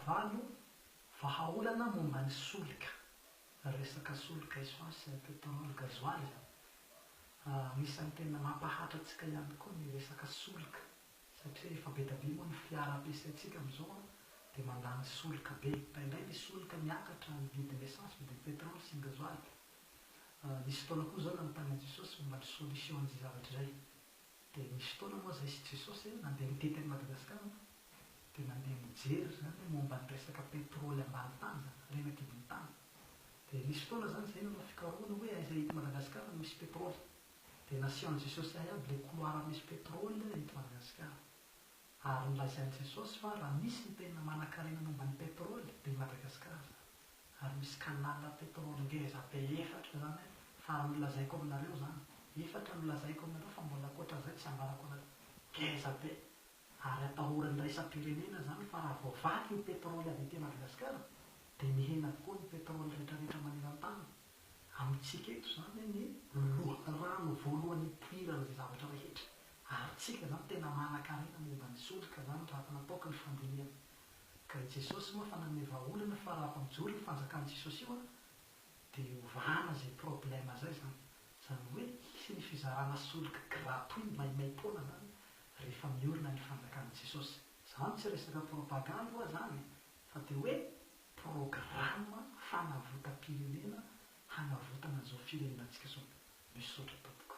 Valo vahaolana momba ny solika, resaka solika essence, pétrole, gasoil. Anisan'ny tena mampahatratsika ihany koa ny resaka solika satria efa be dia be moa ny fiara ampiasaintsika amin'izao dia mandany solika be. Indraindray ny solika miakatra ny vidin'ny essence, vidin'ny pétrole sy ny gasoil. Nisy fotoana koa izao nanontany Jesosy momba ny solution an'izay zavatra izay. Dia nisy fotoana moa izay sy Jesosy nandeha nitety an'i Madagasikara dia nandeha mijery zany momba ny resaka pétrole ambany tany zany, reny akibon'ny tany. Dia nisy fotoana zany izay nanao fikarohana hoe aiza eto Madagasikara no misy pétrole. Dia nasian'i Jesosy ahy aby ilay couloir misy pétrole eto Madagasikara. Ary nolazain'i Jesosy fa raha misy ny tena manan-karena momba ny pétrole dia Madagasikara. Ary misy kanala pétrole ngeza be 4 zany farany nolazaiko aminareo zany. 4 nolazaiko aminareo fa mbola ankoatran'izay tsy ambarako anareo. Ngeza be. Ary atahoran'ny raisam-pirenena zany fa raha vao vaky io pétrole avy ety Madagasikara dia mihena koa ny pétrole rehetrarehetra maneran-tany. Amintsika eto zany ny loharano voalohany hipoirana izay zavatra rehetra. Ary tsika zany tena manan-karena momba ny solika zany raha nataoko ny fandiniana. Ka i Jesosy moa fa nanome vahaolana fa raha mijoro ny fanjakan'i Jesosy io dia ovana izay problème izay zany. Izany hoe hisy ny fizarana solika gratuit maimaim-poana zany rehefa miorina ny fanjakan'i Jesosy. Izany tsy resaka propagande zany fa dia hoe programa fanavotam-pirenena hanavotana an'izao firenenantsika izao. Misaotra tompoko.